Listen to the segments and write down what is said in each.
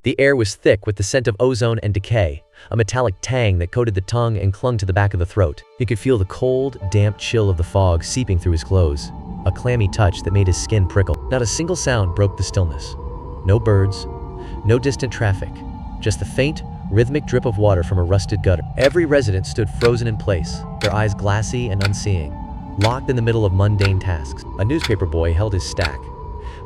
The air was thick with the scent of ozone and decay, a metallic tang that coated the tongue and clung to the back of the throat. He could feel the cold, damp chill of the fog seeping through his clothes, a clammy touch that made his skin prickle. Not a single sound broke the stillness. No birds, no distant traffic, just the faint, rhythmic drip of water from a rusted gutter. Every resident stood frozen in place, their eyes glassy and unseeing, locked in the middle of mundane tasks. A newspaper boy held his stack,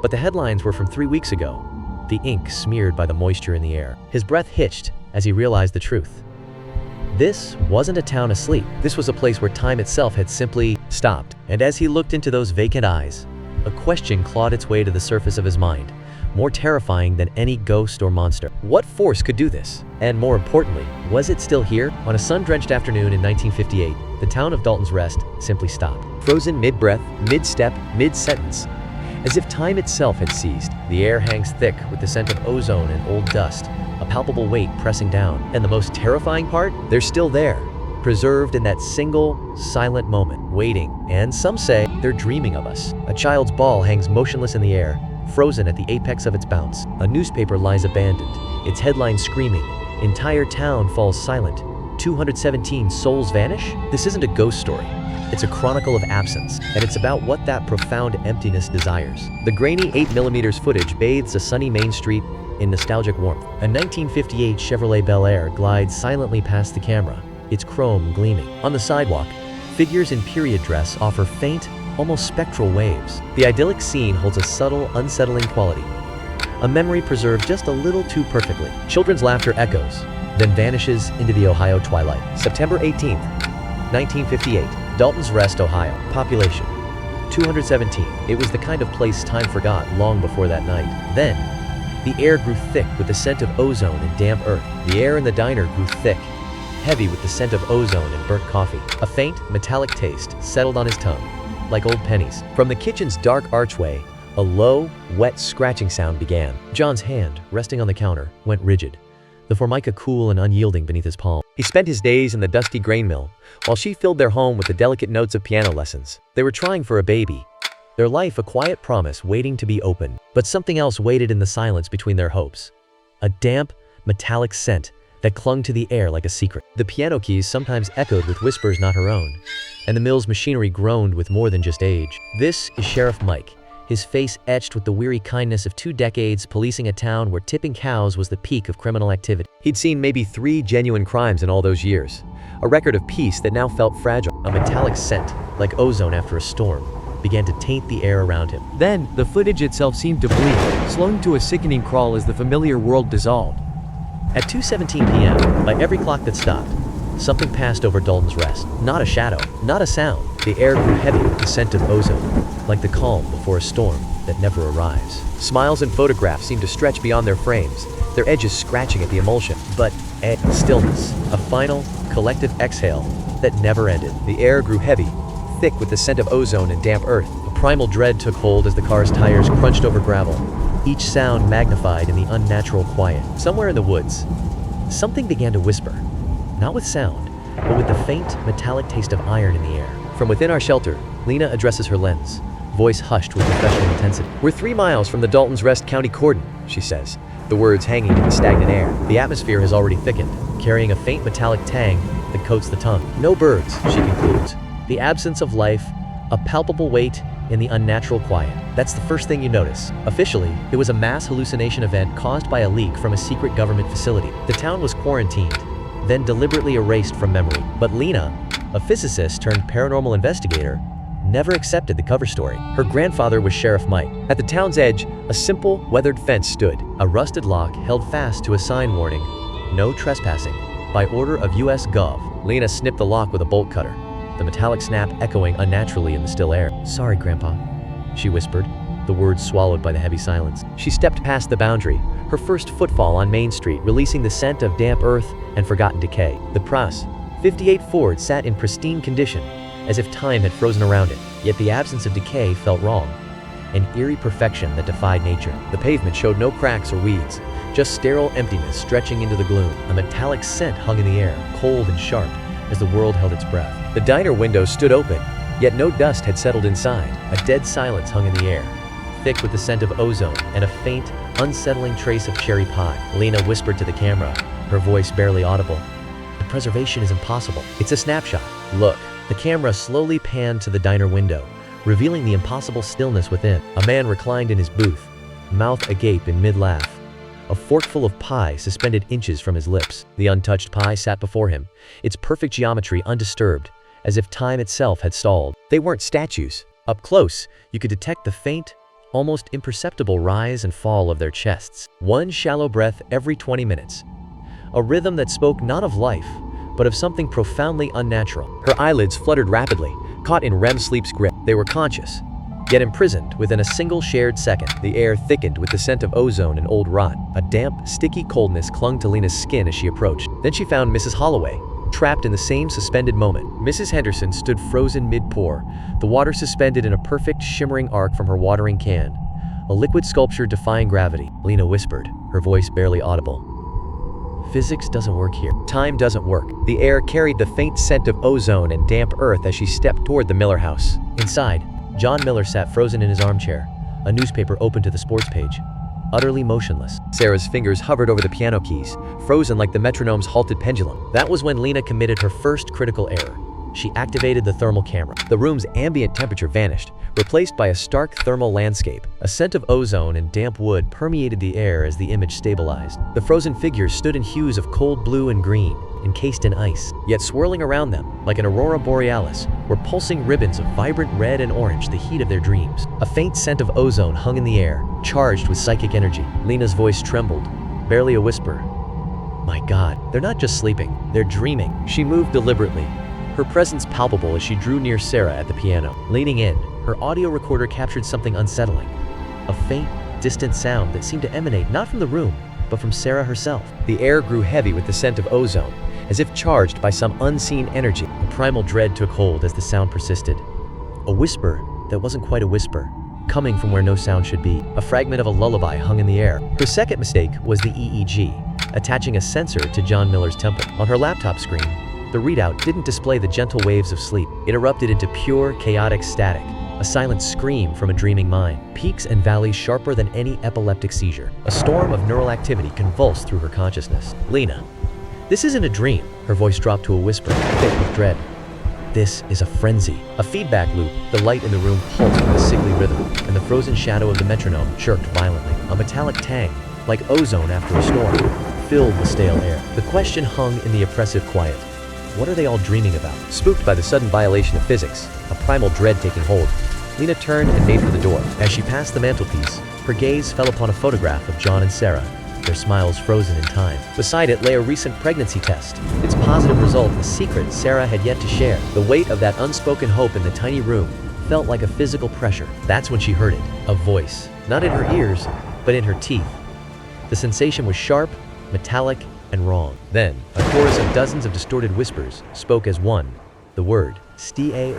but the headlines were from 3 weeks ago, the ink smeared by the moisture in the air. His breath hitched as he realized the truth. This wasn't a town asleep. This was a place where time itself had simply stopped. And as he looked into those vacant eyes, a question clawed its way to the surface of his mind, more terrifying than any ghost or monster. What force could do this? And more importantly, was it still here? On a sun-drenched afternoon in 1958, the town of Dalton's Rest simply stopped. Frozen mid-breath, mid-step, mid-sentence. As if time itself had seized, the air hangs thick with the scent of ozone and old dust, a palpable weight pressing down. And the most terrifying part? They're still there, preserved in that single, silent moment, waiting. And some say they're dreaming of us. A child's ball hangs motionless in the air, frozen at the apex of its bounce. A newspaper lies abandoned, its headline screaming, "Entire town falls silent. 217 souls vanish?" This isn't a ghost story. It's a chronicle of absence, and it's about what that profound emptiness desires. The grainy 8mm footage bathes a sunny Main Street in nostalgic warmth. A 1958 Chevrolet Bel Air glides silently past the camera, its chrome gleaming. On the sidewalk, figures in period dress offer faint, almost spectral waves. The idyllic scene holds a subtle, unsettling quality, a memory preserved just a little too perfectly. Children's laughter echoes, then vanishes into the Ohio twilight. September 18th, 1958. Dalton's Rest, Ohio. Population 217. It was the kind of place time forgot long before that night. Then, the air grew thick with the scent of ozone and damp earth. The air in the diner grew thick, heavy with the scent of ozone and burnt coffee. A faint, metallic taste settled on his tongue, like old pennies. From the kitchen's dark archway, a low, wet scratching sound began. John's hand, resting on the counter, went rigid, the formica cool and unyielding beneath his palm. He spent his days in the dusty grain mill, while she filled their home with the delicate notes of piano lessons. They were trying for a baby, their life a quiet promise waiting to be opened. But something else waited in the silence between their hopes. A damp, metallic scent that clung to the air like a secret. The piano keys sometimes echoed with whispers not her own, and the mill's machinery groaned with more than just age. This is Sheriff Mike, his face etched with the weary kindness of 2 decades policing a town where tipping cows was the peak of criminal activity. He'd seen maybe 3 genuine crimes in all those years, a record of peace that now felt fragile. A metallic scent, like ozone after a storm, began to taint the air around him. Then, the footage itself seemed to bleed, slowing to a sickening crawl as the familiar world dissolved. At 2:17 p.m., by every clock that stopped, something passed over Dalton's Rest. Not a shadow, not a sound. The air grew heavy with the scent of ozone, like the calm before a storm that never arrives. Smiles and photographs seemed to stretch beyond their frames, their edges scratching at the emulsion. But stillness, a final, collective exhale that never ended. The air grew heavy, thick with the scent of ozone and damp earth. A primal dread took hold as the car's tires crunched over gravel, each sound magnified in the unnatural quiet. Somewhere in the woods, something began to whisper, not with sound, but with the faint, metallic taste of iron in the air. From within our shelter, Lena addresses her lens, voice hushed with professional intensity. "We're 3 miles from the Dalton's Rest County cordon," she says, the words hanging in the stagnant air. The atmosphere has already thickened, carrying a faint metallic tang that coats the tongue. No birds, she concludes. The absence of life, a palpable weight in the unnatural quiet. That's the first thing you notice. Officially, it was a mass hallucination event caused by a leak from a secret government facility. The town was quarantined, then deliberately erased from memory. But Lena, a physicist turned paranormal investigator, never accepted the cover story. Her grandfather was Sheriff Mike. At the town's edge, a simple, weathered fence stood. A rusted lock held fast to a sign warning, "No trespassing," by order of US Gov. Lena snipped the lock with a bolt cutter, the metallic snap echoing unnaturally in the still air. "Sorry, Grandpa," she whispered, the words swallowed by the heavy silence. She stepped past the boundary, her first footfall on Main Street, releasing the scent of damp earth and forgotten decay. The Pras, '58 Ford sat in pristine condition, as if time had frozen around it. Yet the absence of decay felt wrong, an eerie perfection that defied nature. The pavement showed no cracks or weeds, just sterile emptiness stretching into the gloom. A metallic scent hung in the air, cold and sharp, as the world held its breath. The diner window stood open, yet no dust had settled inside. A dead silence hung in the air, thick with the scent of ozone and a faint, unsettling trace of cherry pie. Lena whispered to the camera, her voice barely audible. The preservation is impossible. It's a snapshot. Look. The camera slowly panned to the diner window, revealing the impossible stillness within. A man reclined in his booth, mouth agape in mid-laugh. A forkful of pie suspended inches from his lips. The untouched pie sat before him, its perfect geometry undisturbed, as if time itself had stalled. They weren't statues. Up close, you could detect the faint, almost imperceptible rise and fall of their chests. One shallow breath every 20 minutes. A rhythm that spoke not of life, but of something profoundly unnatural. Her eyelids fluttered rapidly, caught in REM sleep's grip. They were conscious, yet imprisoned within a single shared second. The air thickened with the scent of ozone and old rot. A damp, sticky coldness clung to Lena's skin as she approached. Then she found Mrs. Holloway, trapped in the same suspended moment. Mrs. Henderson stood frozen mid-pour, the water suspended in a perfect, shimmering arc from her watering can, a liquid sculpture defying gravity. Lena whispered, her voice barely audible. Physics doesn't work here. Time doesn't work. The air carried the faint scent of ozone and damp earth as she stepped toward the Miller house. Inside, John Miller sat frozen in his armchair, a newspaper open to the sports page, utterly motionless. Sarah's fingers hovered over the piano keys, frozen like the metronome's halted pendulum. That was when Lena committed her first critical error. She activated the thermal camera. The room's ambient temperature vanished, replaced by a stark thermal landscape. A scent of ozone and damp wood permeated the air as the image stabilized. The frozen figures stood in hues of cold blue and green, encased in ice. Yet swirling around them, like an aurora borealis, were pulsing ribbons of vibrant red and orange, the heat of their dreams. A faint scent of ozone hung in the air, charged with psychic energy. Lena's voice trembled, barely a whisper. My God, they're not just sleeping, they're dreaming. She moved deliberately, her presence palpable as she drew near Sarah at the piano. Leaning in, her audio recorder captured something unsettling. A faint, distant sound that seemed to emanate not from the room, but from Sarah herself. The air grew heavy with the scent of ozone, as if charged by some unseen energy. A primal dread took hold as the sound persisted. A whisper that wasn't quite a whisper, coming from where no sound should be. A fragment of a lullaby hung in the air. Her second mistake was the EEG, attaching a sensor to John Miller's temple. On her laptop screen, the readout didn't display the gentle waves of sleep. It erupted into pure, chaotic static, a silent scream from a dreaming mind. Peaks and valleys sharper than any epileptic seizure. A storm of neural activity convulsed through her consciousness. Lena, this isn't a dream. Her voice dropped to a whisper, thick with dread. This is a frenzy. A feedback loop, the light in the room pulsed with a sickly rhythm, and the frozen shadow of the metronome jerked violently. A metallic tang, like ozone after a storm, filled the stale air. The question hung in the oppressive quiet. What are they all dreaming about? Spooked by the sudden violation of physics, a primal dread taking hold, Lena turned and made for the door. As she passed the mantelpiece, her gaze fell upon a photograph of John and Sarah, their smiles frozen in time. Beside it lay a recent pregnancy test, its positive result a secret Sarah had yet to share. The weight of that unspoken hope in the tiny room felt like a physical pressure. That's when she heard it, a voice, not in her ears, but in her teeth. The sensation was sharp, metallic, and wrong. Then, a chorus of dozens of distorted whispers spoke as one, the word, stay,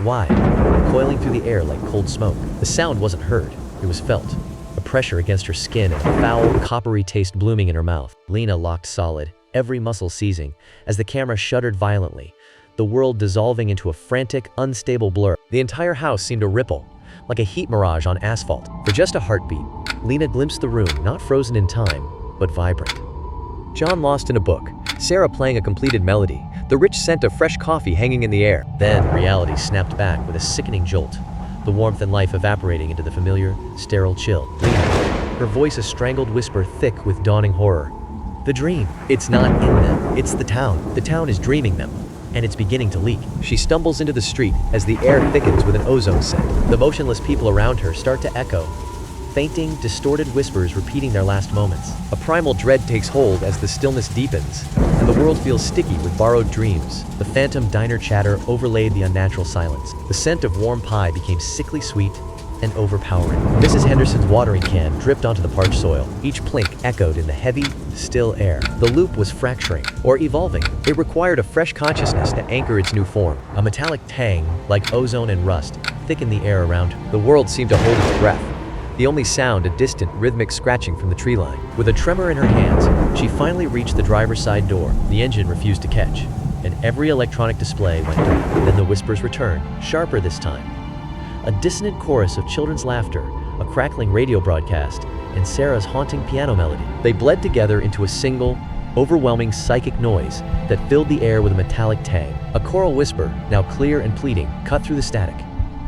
coiling through the air like cold smoke. The sound wasn't heard, it was felt. A pressure against her skin and a foul, coppery taste blooming in her mouth. Lena locked solid, every muscle seizing, as the camera shuddered violently, the world dissolving into a frantic, unstable blur. The entire house seemed to ripple, like a heat mirage on asphalt. For just a heartbeat, Lena glimpsed the room, not frozen in time, but vibrant. John lost in a book, Sarah playing a completed melody, the rich scent of fresh coffee hanging in the air. Then reality snapped back with a sickening jolt, the warmth and life evaporating into the familiar, sterile chill. Lena, her voice a strangled whisper thick with dawning horror. The dream. It's not in them, it's the town. The town is dreaming them, and it's beginning to leak. She stumbles into the street as the air thickens with an ozone scent. The motionless people around her start to echo, fainting, distorted whispers repeating their last moments. A primal dread takes hold as the stillness deepens, and the world feels sticky with borrowed dreams. The phantom diner chatter overlaid the unnatural silence. The scent of warm pie became sickly sweet and overpowering. Mrs. Henderson's watering can dripped onto the parched soil. Each plink echoed in the heavy, still air. The loop was fracturing, or evolving. It required a fresh consciousness to anchor its new form. A metallic tang, like ozone and rust, thickened the air around her. The world seemed to hold its breath. The only sound, a distant, rhythmic scratching from the tree line. With a tremor in her hands, she finally reached the driver's side door. The engine refused to catch, and every electronic display went dark. Then the whispers returned, sharper this time. A dissonant chorus of children's laughter, a crackling radio broadcast, and Sarah's haunting piano melody. They bled together into a single, overwhelming psychic noise that filled the air with a metallic tang. A choral whisper, now clear and pleading, cut through the static.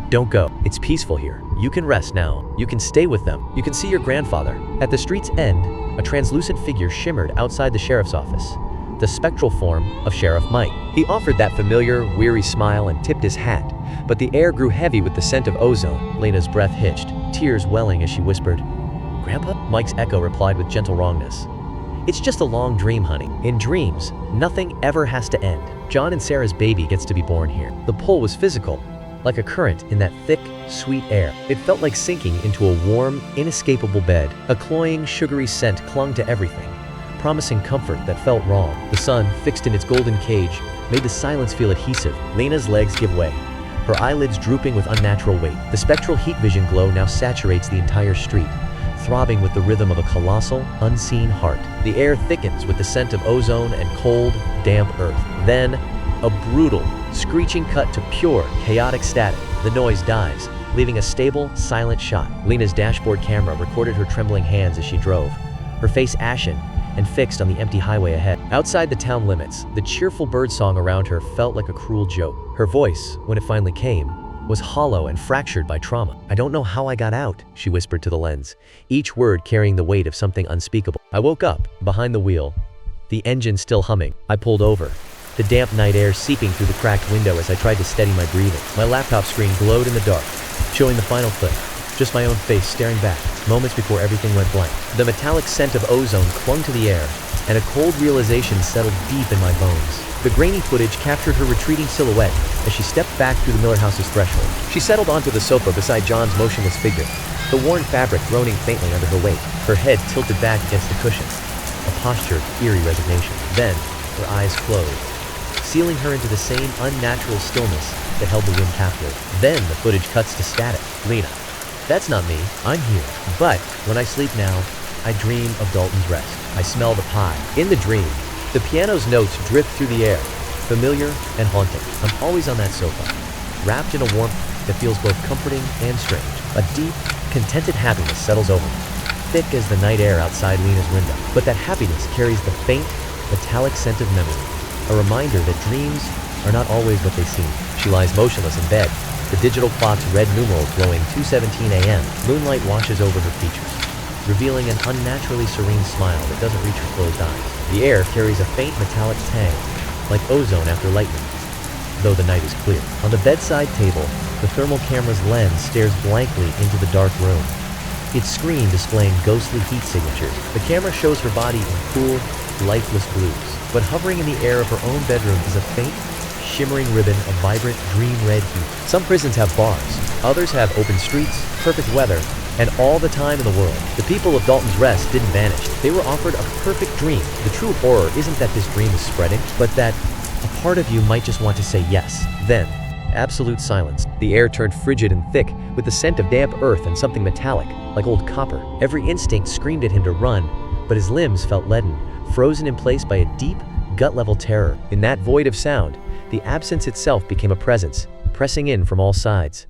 Don't go. It's peaceful here. You can rest now. You can stay with them. You can see your grandfather. At the street's end, a translucent figure shimmered outside the sheriff's office. The spectral form of Sheriff Mike. He offered that familiar, weary smile and tipped his hat, but the air grew heavy with the scent of ozone. Lena's breath hitched, tears welling as she whispered, "Grandpa?" Mike's echo replied with gentle wrongness. "It's just a long dream, honey. In dreams, nothing ever has to end. John and Sarah's baby gets to be born here." The pull was physical, like a current in that thick, sweet air. It felt like sinking into a warm, inescapable bed. A cloying, sugary scent clung to everything, promising comfort that felt wrong. The sun, fixed in its golden cage, made the silence feel adhesive. Lena's legs give way, her eyelids drooping with unnatural weight. The spectral heat vision glow now saturates the entire street, throbbing with the rhythm of a colossal, unseen heart. The air thickens with the scent of ozone and cold, damp earth. Then, a brutal, screeching cut to pure, chaotic static. The noise dies, leaving a stable, silent shot. Lena's dashboard camera recorded her trembling hands as she drove, her face ashen and fixed on the empty highway ahead. Outside the town limits, the cheerful birdsong around her felt like a cruel joke. Her voice, when it finally came, was hollow and fractured by trauma. "I don't know how I got out," she whispered to the lens, each word carrying the weight of something unspeakable. "I woke up, behind the wheel, the engine still humming. I pulled over, the damp night air seeping through the cracked window as I tried to steady my breathing. My laptop screen glowed in the dark, showing the final clip, just my own face staring back, moments before everything went blank. The metallic scent of ozone clung to the air, and a cold realization settled deep in my bones. The grainy footage captured her retreating silhouette as she stepped back through the Miller house's threshold. She settled onto the sofa beside John's motionless figure, the worn fabric groaning faintly under her weight, her head tilted back against the cushion, a posture of eerie resignation. Then, her eyes closed, sealing her into the same unnatural stillness that held the room captive. Then the footage cuts to static. "Lena, that's not me. I'm here. But when I sleep now, I dream of Dalton's rest. I smell the pie. In the dream, the piano's notes drift through the air, familiar and haunting. I'm always on that sofa, wrapped in a warmth that feels both comforting and strange. A deep, contented happiness settles over me, thick as the night air outside Lena's window. But that happiness carries the faint, metallic scent of memory, a reminder that dreams are not always what they seem." She lies motionless in bed, the digital clock's red numerals glowing 2:17 a.m. Moonlight washes over her features, revealing an unnaturally serene smile that doesn't reach her closed eyes. The air carries a faint metallic tang, like ozone after lightning, though the night is clear. On the bedside table, the thermal camera's lens stares blankly into the dark room, its screen displaying ghostly heat signatures. The camera shows her body in cool, lifeless blues, but hovering in the air of her own bedroom is a faint, shimmering ribbon of vibrant, dream-red heat. Some prisons have bars, others have open streets, perfect weather, and all the time in the world. The people of Dalton's Rest didn't vanish. They were offered a perfect dream. The true horror isn't that this dream is spreading, but that a part of you might just want to say yes. Then, absolute silence. The air turned frigid and thick, with the scent of damp earth and something metallic, like old copper. Every instinct screamed at him to run, but his limbs felt leaden, frozen in place by a deep, gut-level terror. In that void of sound, the absence itself became a presence, pressing in from all sides.